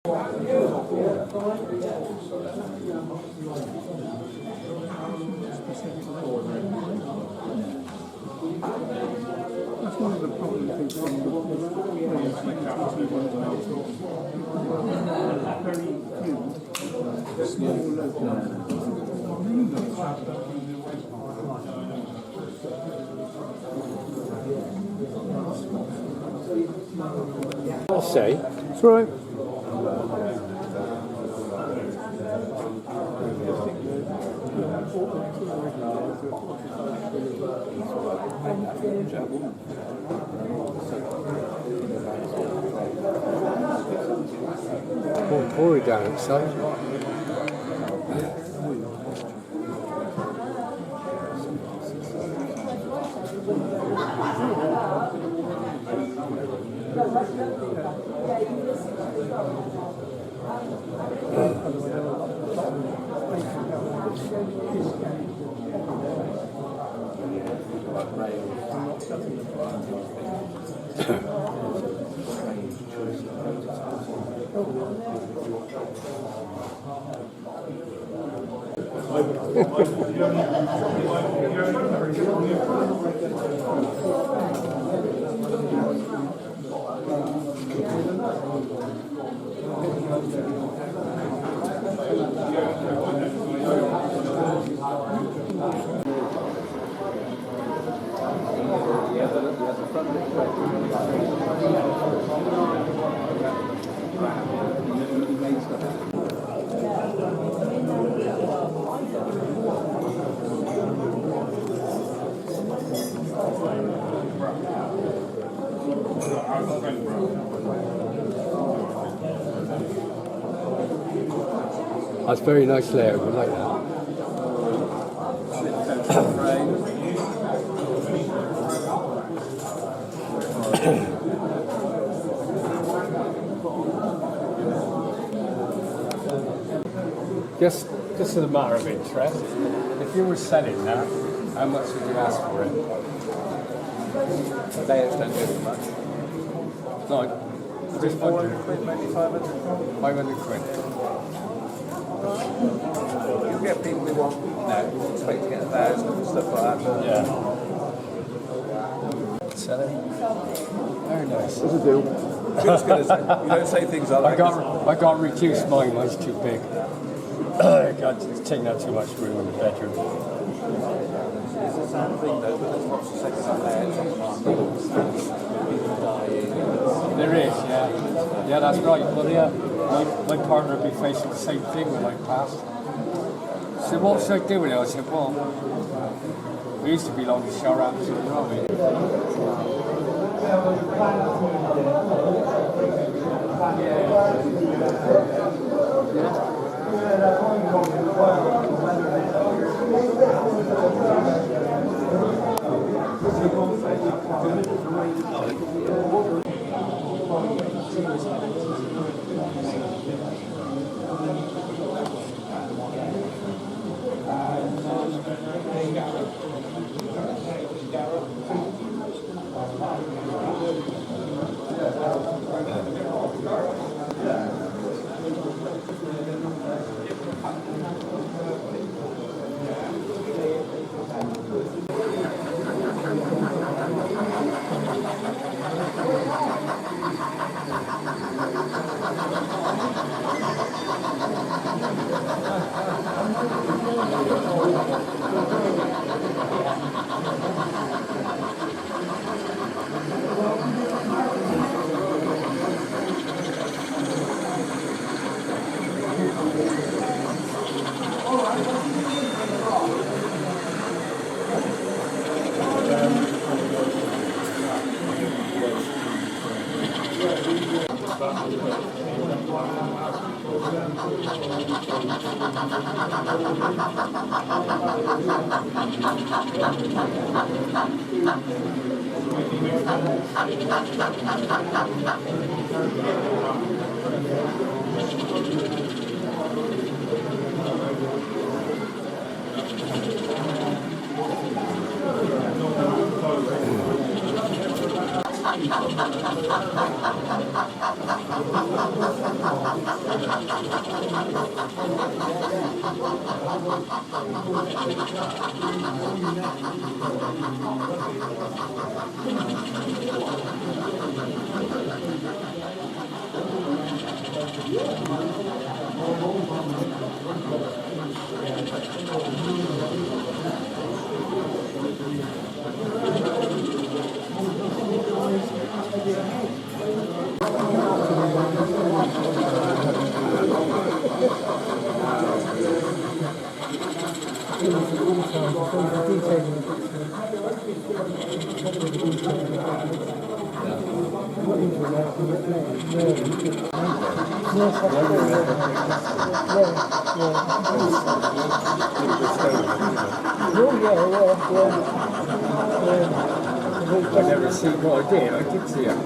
That's one of the problems I think very few small local. I'll say. It's all right. Pour it down outside. That's a very nice layer, we like that. Just as a matter of interest, if you were selling that, how much would you ask for it? Layers don't do much. No, just 400 quid, maybe 500. 500 quid. You get people who want, expect to get 1,000 and stuff like that. But Yeah. Selling. Very nice. That's a deal. just gonna say, you don't say things like that. I got reduced mine, mine's too big. It's taking up too much room in the bedroom. It's the same thing though, but there's lots of second layers on the market. People dying. There is, yeah. Yeah, that's right. Well, yeah, my partner would be facing the same thing when I passed. So what should I do with it? I said, well, we used to be long as shower apps, you know what I I never see what I did. I did see it.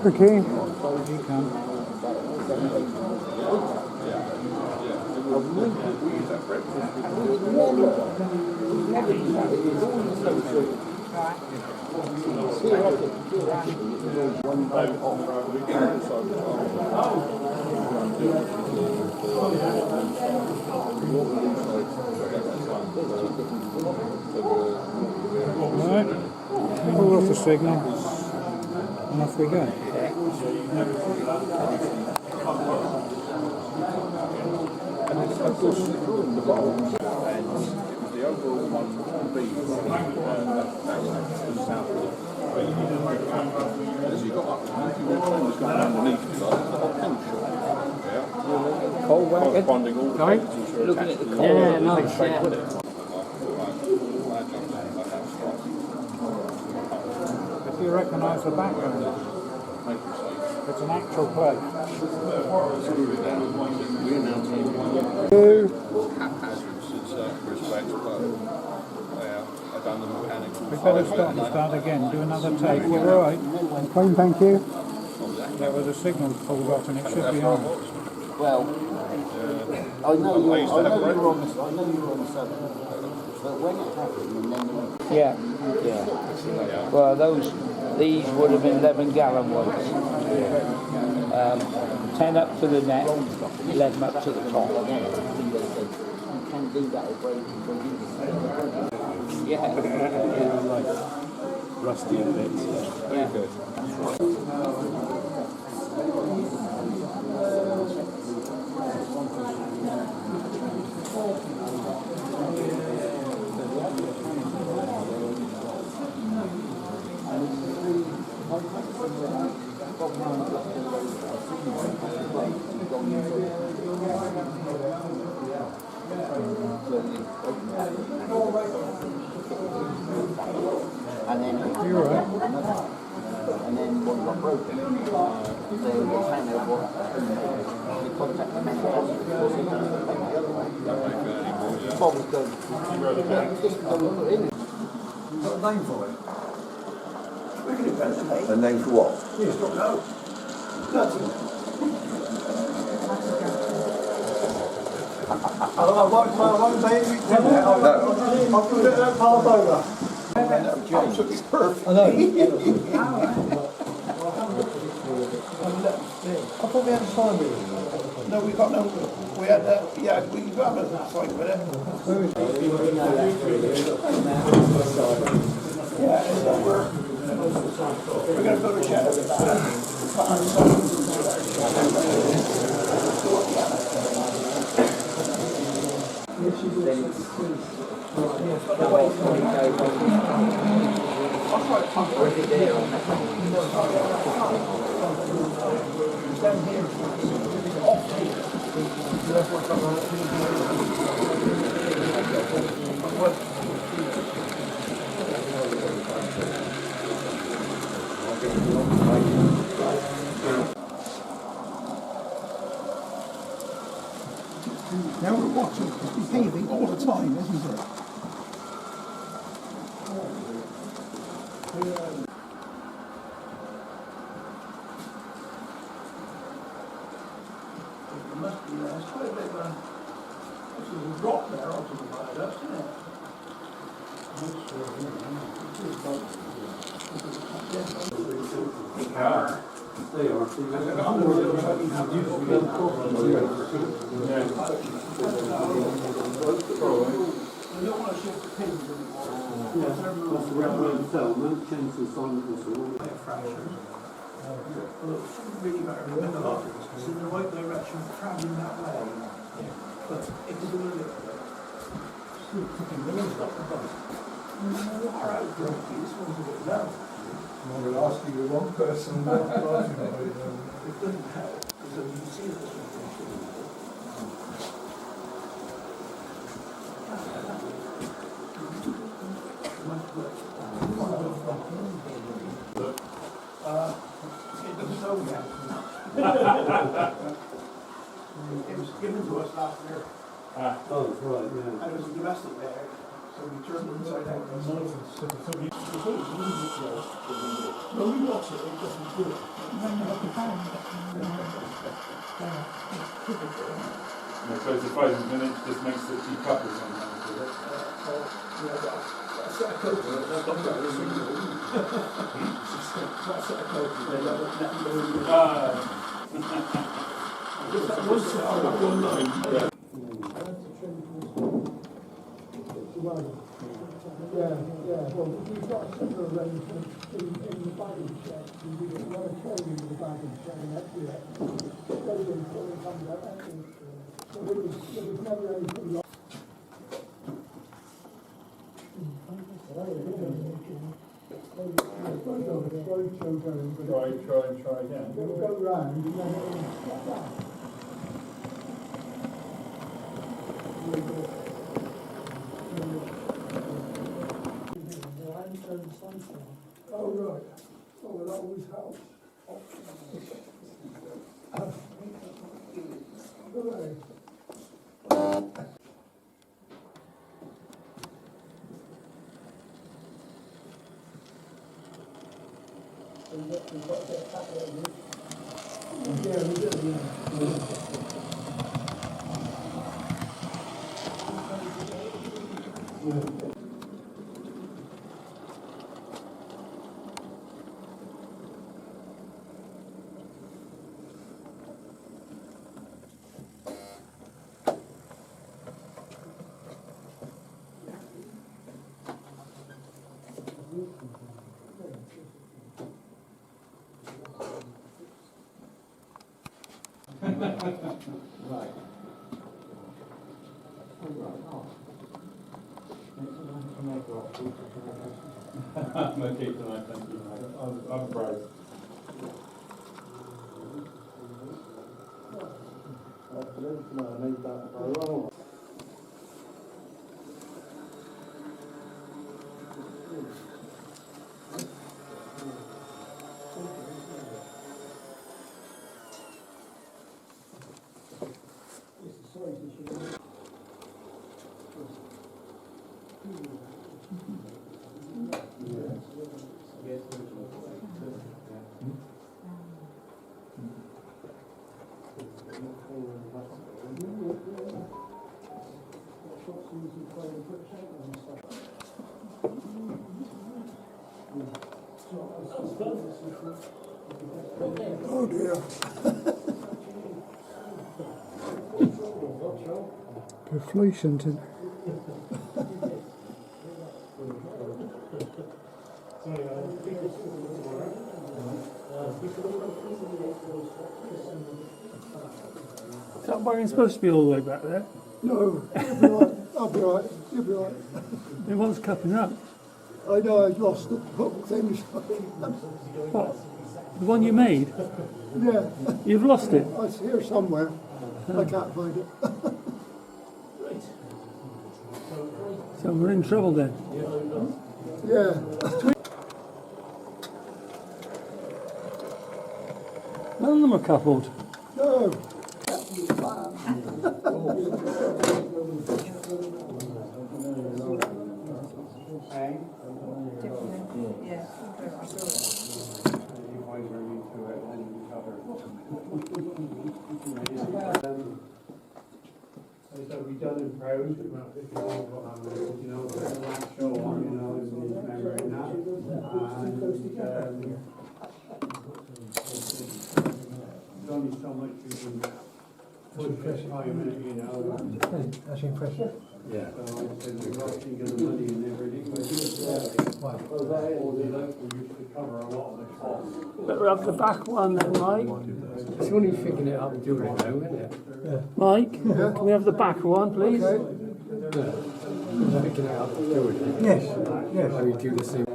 Okay. Alright, pull off the signal and off we go. Sorry? Looking at the car. Yeah, nice, yeah. If you recognise the background, it's an actual place. We better start again, do another take. You're right. Fine, thank you. that where the signal pulls off and it should be on. Well, I know you were on the 7th, but when it happened and then... Yeah. Well, these would have been 11-gallon ones. 10 up to the neck, 11 up to the top. You can do that yeah. Like rusty bits. Very good. And then You're right. and then one got broken. So they found out what they contacted the manufacturer. Bob was going, this was going to put in. Got a name for it? A name for what? Yes, don't know. Nothing. I won't say anything to that. I'll put it that pass over. Absolutely perfect. I know. I thought we had a sign with it. No, we got no. We had yeah, we got a sign with it. Yeah, so we're going to go to Shepton. Now we're watching, it's behaving all the time, isn't it? It must be there, it's quite a big one. There's a rock there onto the viaduct, isn't it? Well, it shouldn't really matter in the middle of it, it's in the right direction, travelling that way. But it is a little bit still ticking, the one's got the bus. Far out, grumpy, this one's a bit low. We're asking the wrong person what It doesn't help, because you can see this one. It doesn't know yet. It was given to us last year. Oh, right, yeah. And it was a domestic bag, so we turned it inside out. No, we watch it, it doesn't do it. I suppose the frozen minute just makes it decouple sometimes, does it? That's a code, that's not that single. That's a code, they let it just that one set up online. Yeah, well, we've got a similar arrangement in the bagging shed. We get a lot of clothing in the bagging shed and everywhere. Clothing comes out, so there was never anything like Try again. it'll go round and then it'll stop down. Oh, right. Oh, well, that always helps. Right. We've got to get back there. I'm okay tonight, thank you. I'm proud. Oh dear. Perflation to Is that wiring supposed to be all the way back there? No, you'll be right. I'll be right. You'll be right. It was cupping up. I know I lost the hook things. What? The one you made? Yeah, You've lost it? it's here somewhere. I can't find it. So we're in trouble then. Yeah. None of them are coupled. No. So we done in pros, if you know what I'm doing, you know, the last show on, you know, in his memory and that. There's only so much you can push this time in it, you know. That's impressive. Yeah. So I said, we're rushing to the money and everything, but Wow. all the local used to cover a lot of the costs. Better have the back one then, Mike. It's only picking it up and doing it now, isn't it? Mike, can we have the back one, please? Okay. Picking it up and doing it. Yes. Yes. How we do the same.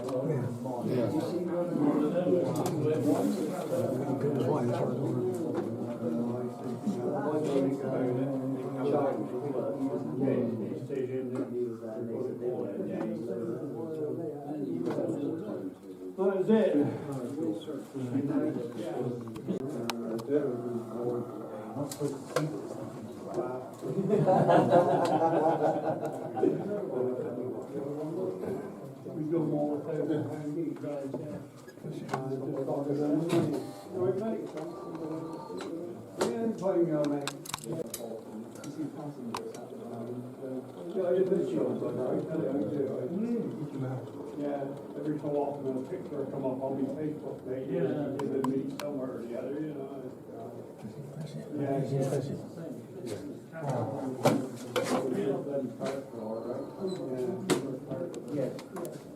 That was it. We go more with £1,000 each, guys, yeah. Right, mate? Yeah, fine, go, mate. Yeah, every so often a picture will come up on my Facebook page, yeah, give me somewhere or the other, you know. Yeah, it's impressive. Yeah.